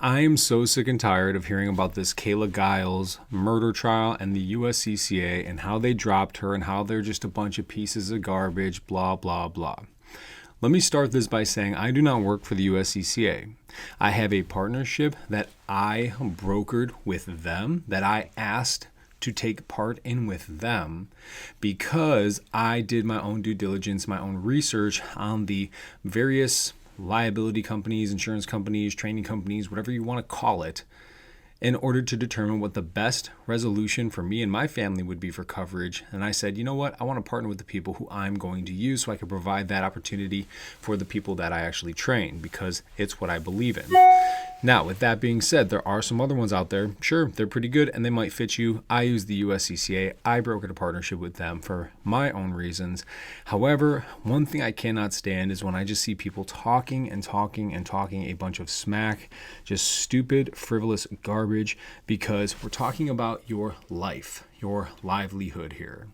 I am so sick and tired of hearing about this Kayla Giles murder trial and the USCCA and how they dropped her and how they're just a bunch of pieces of garbage, blah, blah, blah. Let me start this by saying I do not work for the USCCA. I have a partnership that I brokered with them, that I asked to take part in with them, because I did my own due diligence, my own research on the various liability companies, insurance companies, training companies, whatever you want to call it, in order to determine what the best resolution for me and my family would be for coverage. And I said, you know what? I want to partner with the people who I'm going to use so I can provide that opportunity for the people that I actually train, because it's what I believe in. Now, with that being said, there are some other ones out there. Sure, they're pretty good and they might fit you. I use the USCCA. I brokered a partnership with them for my own reasons. However, one thing I cannot stand is when I just see people talking and talking and talking a bunch of smack, just stupid, frivolous garbage, because we're talking about your life, your livelihood here.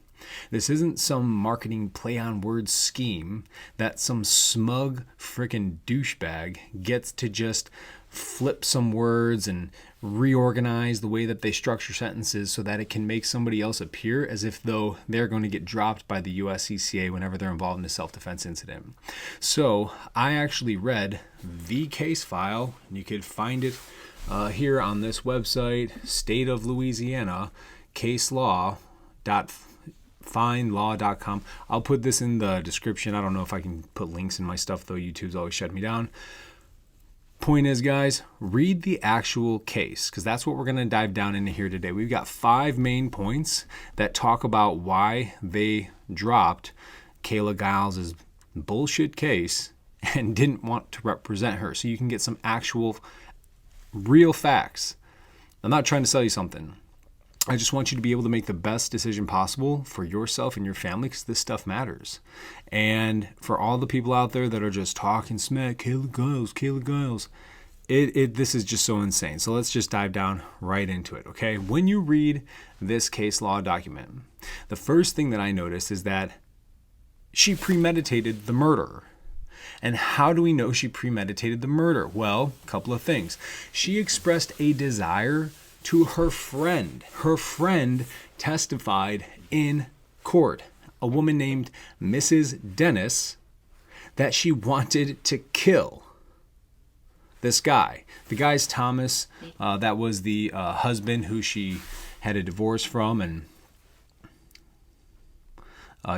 This isn't some marketing play on words scheme that some smug frickin' douchebag gets to just flip some words and reorganize the way that they structure sentences so that it can make somebody else appear as if though they're going to get dropped by the USCCA whenever they're involved in a self-defense incident. So I actually read the case file, and you could find it here on this website, State of Louisiana, caselaw.findlaw.com. I'll put this in the description. I don't know if I can put links in my stuff though. YouTube's always shut me down. Point is, guys, read the actual case, because that's what we're going to dive down into here today. We've got 5 main points that talk about why they dropped Kayla Giles' bullshit case and didn't want to represent her, so you can get some actual real facts. I'm not trying to sell you something. I just want you to be able to make the best decision possible for yourself and your family, because this stuff matters. And for all the people out there that are just talking smack, Kayla Giles, this is just so insane. So let's just dive down right into it, okay? When you read this case law document, the first thing that I noticed is that she premeditated the murder. And how do we know she premeditated the murder? Well, a couple of things. She expressed a desire to her friend. Her friend testified in court, a woman named Mrs. Dennis, that she wanted to kill this guy. The guy's Thomas. That was the husband who she had a divorce from, and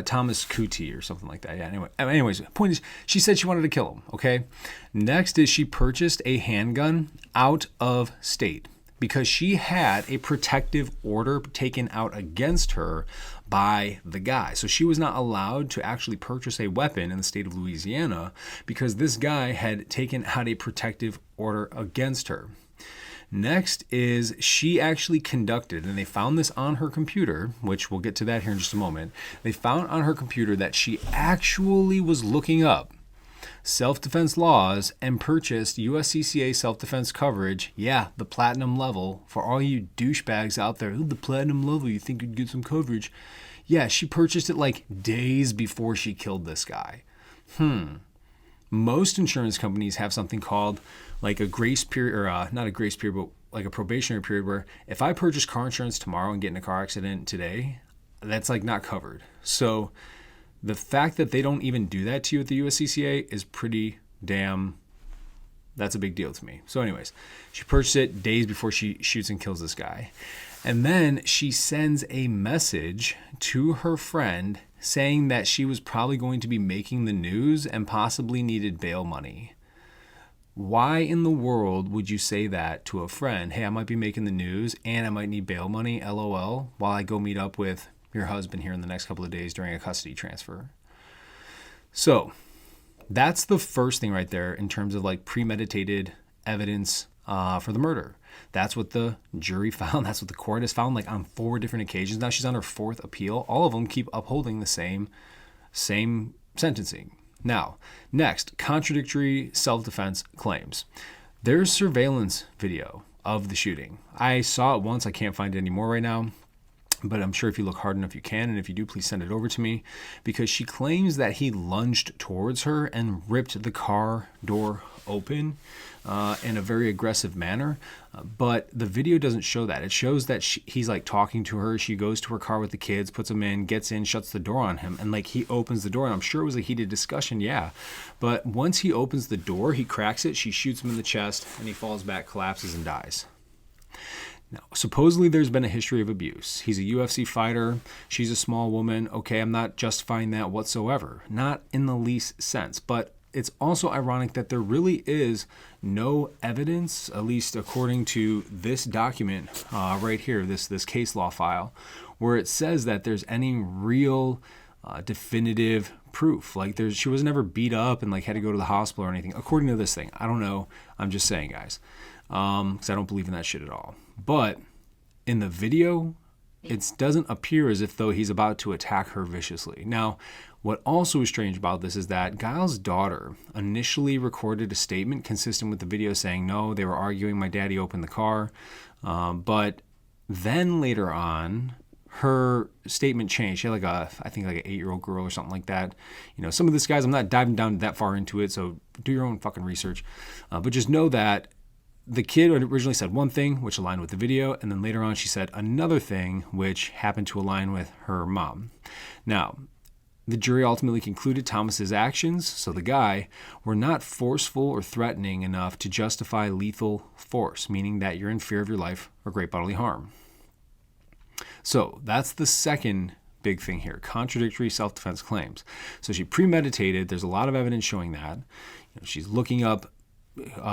Thomas Cootie or something like that. Yeah. Anyways, the point is, she said she wanted to kill him. Okay. Next is she purchased a handgun out of state, because she had a protective order taken out against her by the guy. So she was not allowed to actually purchase a weapon in the state of Louisiana because this guy had taken out a protective order against her. Next is she actually conducted, and they found this on her computer, which we'll get to that here in just a moment. They found on her computer that she actually was looking up self-defense laws and purchased USCCA self-defense coverage. Yeah, the platinum level. For all you douchebags out there, the platinum level, you think you'd get some coverage. Yeah, she purchased it like days before she killed this guy. Most insurance companies have something called like a grace period, or not a grace period, but like a probationary period, where if I purchase car insurance tomorrow and get in a car accident today, that's like not covered. So the fact that they don't even do that to you at the USCCA is pretty damn, that's a big deal to me. So anyways, she purchased it days before she shoots and kills this guy. And then she sends a message to her friend saying that she was probably going to be making the news and possibly needed bail money. Why in the world would you say that to a friend? Hey, I might be making the news and I might need bail money, LOL, while I go meet up with your husband here in the next couple of days during a custody transfer. So that's the first thing right there in terms of like premeditated evidence for the murder. That's what the jury found. That's what the court has found, like on 4 different occasions. Now she's on her 4th appeal. All of them keep upholding the same sentencing. Now, next, contradictory self-defense claims. There's surveillance video of the shooting. I saw it once. I can't find it anymore right now. but I'm sure if you look hard enough you can, and if you do, please send it over to me, because she claims that he lunged towards her and ripped the car door open in a very aggressive manner, but the video doesn't show that. It shows that he's like talking to her. She goes to her car with the kids, puts them in, gets in, shuts the door on him, and like he opens the door, and I'm sure it was a heated discussion, yeah, but once he opens the door, he cracks it, she shoots him in the chest, and he falls back, collapses, and dies. Now, supposedly there's been a history of abuse. He's a UFC fighter. She's a small woman. Okay, I'm not justifying that whatsoever. Not in the least sense. But it's also ironic that there really is no evidence, at least according to this document right here, this case law file, where it says that there's any real definitive proof. Like she was never beat up and like had to go to the hospital or anything. According to this thing, I don't know. I'm just saying, guys, because I don't believe in that shit at all. But in the video, it doesn't appear as if though he's about to attack her viciously. Now, what also is strange about this is that Giles' daughter initially recorded a statement consistent with the video saying, no, they were arguing, my daddy opened the car. But then later on, her statement changed. She had I think an 8-year-old girl or something like that. Some of this, guys, I'm not diving down that far into it, so do your own fucking research. But just know that the kid originally said one thing, which aligned with the video, and then later on she said another thing, which happened to align with her mom. Now, the jury ultimately concluded Thomas's actions, so the guy, were not forceful or threatening enough to justify lethal force, meaning that you're in fear of your life or great bodily harm. So that's the second big thing here, contradictory self-defense claims. So she premeditated. There's a lot of evidence showing that. She's looking up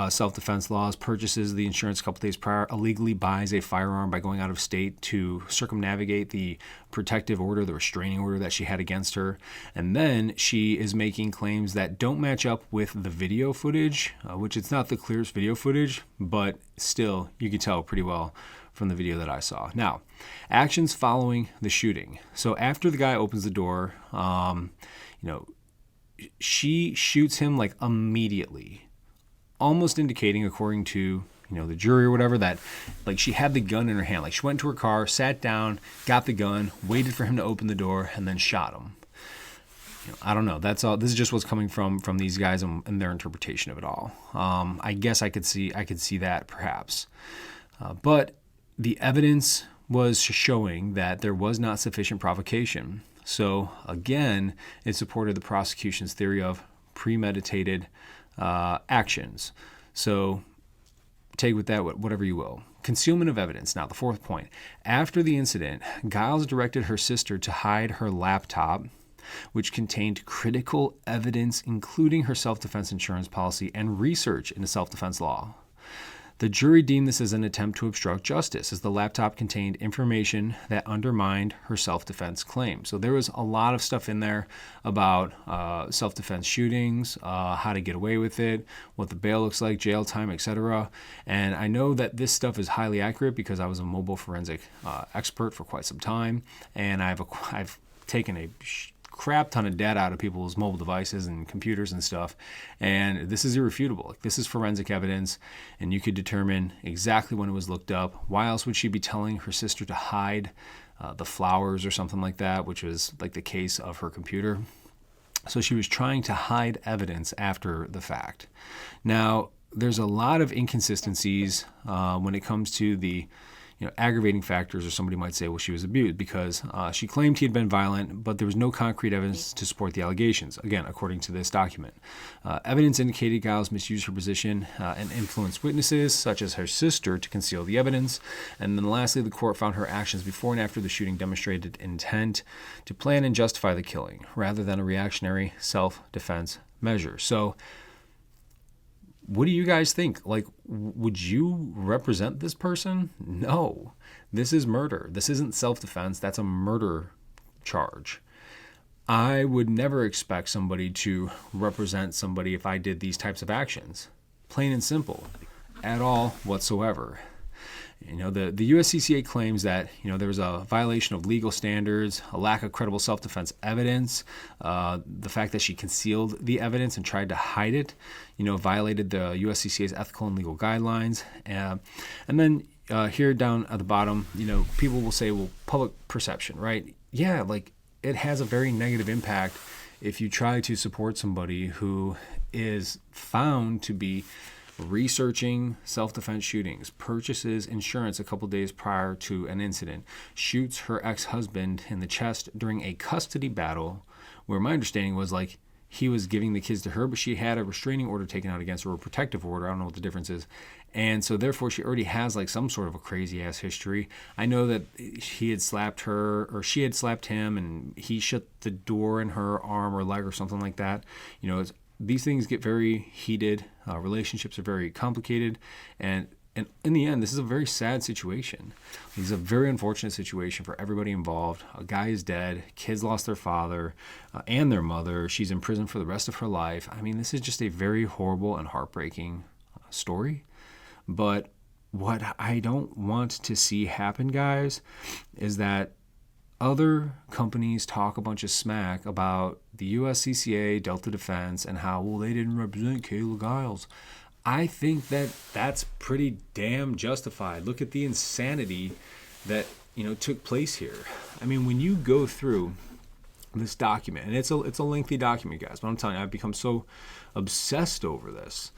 self-defense laws, purchases the insurance a couple days prior, illegally buys a firearm by going out of state to circumnavigate the protective order, the restraining order that she had against her. And then she is making claims that don't match up with the video footage, which it's not the clearest video footage, but still you can tell pretty well from the video that I saw. Now, actions following the shooting. So after the guy opens the door, she shoots him like immediately, almost indicating, according to the jury or whatever, that like she had the gun in her hand. Like she went to her car, sat down, got the gun, waited for him to open the door, and then shot him. I don't know. That's all. This is just what's coming from these guys and their interpretation of it all. I guess I could see that perhaps, but the evidence was showing that there was not sufficient provocation. So again, it supported the prosecution's theory of premeditated actions. So take with that whatever you will. Concealment of evidence. Now, the fourth point. After the incident, Giles directed her sister to hide her laptop, which contained critical evidence, including her self-defense insurance policy and research into self-defense law. The jury deemed this as an attempt to obstruct justice, as the laptop contained information that undermined her self-defense claim. So there was a lot of stuff in there about self-defense shootings, how to get away with it, what the bail looks like, jail time, etc. And I know that this stuff is highly accurate because I was a mobile forensic expert for quite some time, and I've taken a crap ton of data out of people's mobile devices and computers and stuff, and this is irrefutable. This is forensic evidence, and you could determine exactly when it was looked up. Why else would she be telling her sister to hide the flowers or something like that, which was like the case of her computer? So she was trying to hide evidence after the fact. Now, there's a lot of inconsistencies when it comes to the aggravating factors, or somebody might say, well, she was abused because she claimed he had been violent, but there was no concrete evidence to support the allegations, again, according to this document. Evidence indicated Giles misused her position and influenced witnesses, such as her sister, to conceal the evidence. And then lastly, the court found her actions before and after the shooting demonstrated intent to plan and justify the killing, rather than a reactionary self-defense measure. So what do you guys think? Like, would you represent this person? No. This is murder. This isn't self-defense. That's a murder charge. I would never expect somebody to represent somebody if I did these types of actions. Plain and simple. At all whatsoever. The USCCA claims that, there was a violation of legal standards, a lack of credible self-defense evidence, the fact that she concealed the evidence and tried to hide it, violated the USCCA's ethical and legal guidelines. And then, here down at the bottom, people will say, well, public perception, right? Yeah, like it has a very negative impact if you try to support somebody who is found to be researching self-defense shootings, purchases insurance a couple days prior to an incident, shoots her ex-husband in the chest during a custody battle, where my understanding was like he was giving the kids to her, but she had a restraining order taken out against her, or a protective order. I don't know what the difference is. And so therefore she already has like some sort of a crazy ass history. I know that he had slapped her, or she had slapped him, and he shut the door in her arm or leg or something like that. These things get very heated. Relationships are very complicated. And in the end, this is a very sad situation. This is a very unfortunate situation for everybody involved. A guy is dead. Kids lost their father and their mother. She's in prison for the rest of her life. I mean, this is just a very horrible and heartbreaking story. But what I don't want to see happen, guys, is that other companies talk a bunch of smack about the USCCA, Delta Defense, and how, well, they didn't represent Kayla Giles. I think that that's pretty damn justified. Look at the insanity that, took place here. I mean, when you go through this document, and it's a lengthy document, guys, but I'm telling you, I've become so obsessed over this.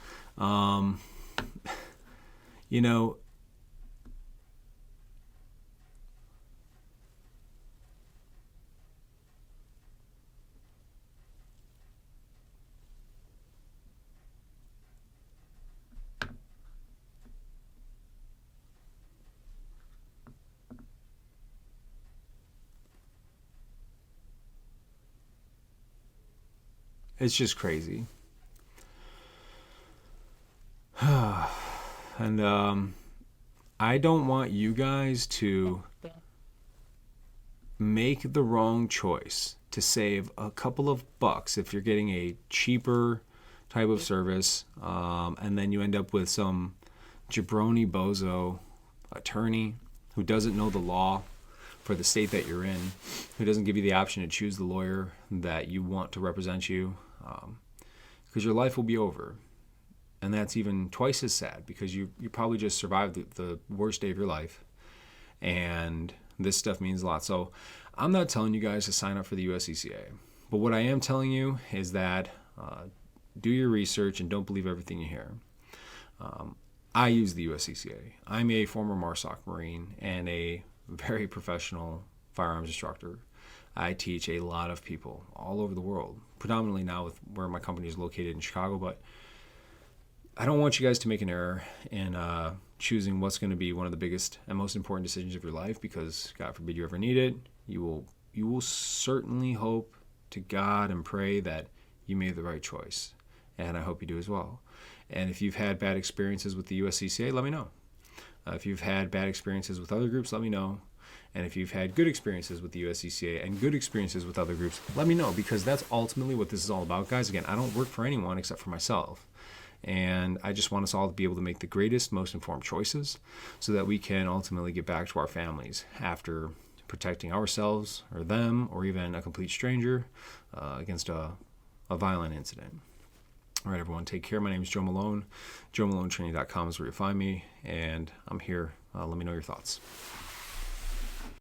It's just crazy. And I don't want you guys to make the wrong choice to save a couple of bucks if you're getting a cheaper type of service, and then you end up with some jabroni bozo attorney who doesn't know the law for the state that you're in, who doesn't give you the option to choose the lawyer that you want to represent you, because your life will be over. And that's even twice as sad, because you probably just survived the worst day of your life. And this stuff means a lot. So I'm not telling you guys to sign up for the USCCA. But what I am telling you is that do your research and don't believe everything you hear. I use the USCCA. I'm a former MARSOC Marine and a very professional firearms instructor. I teach a lot of people all over the world, predominantly now with where my company is located in Chicago, but I don't want you guys to make an error in choosing what's going to be one of the biggest and most important decisions of your life, because God forbid you ever need it. You will certainly hope to God and pray that you made the right choice, and I hope you do as well. And if you've had bad experiences with the USCCA, let me know. If you've had bad experiences with other groups, let me know. And if you've had good experiences with the USCCA and good experiences with other groups, let me know, because that's ultimately what this is all about, guys. Again, I don't work for anyone except for myself. And I just want us all to be able to make the greatest, most informed choices so that we can ultimately get back to our families after protecting ourselves or them or even a complete stranger against a violent incident. All right, everyone, take care. My name is Joe Malone. JoeMaloneTraining.com is where you find me, and I'm here. Let me know your thoughts.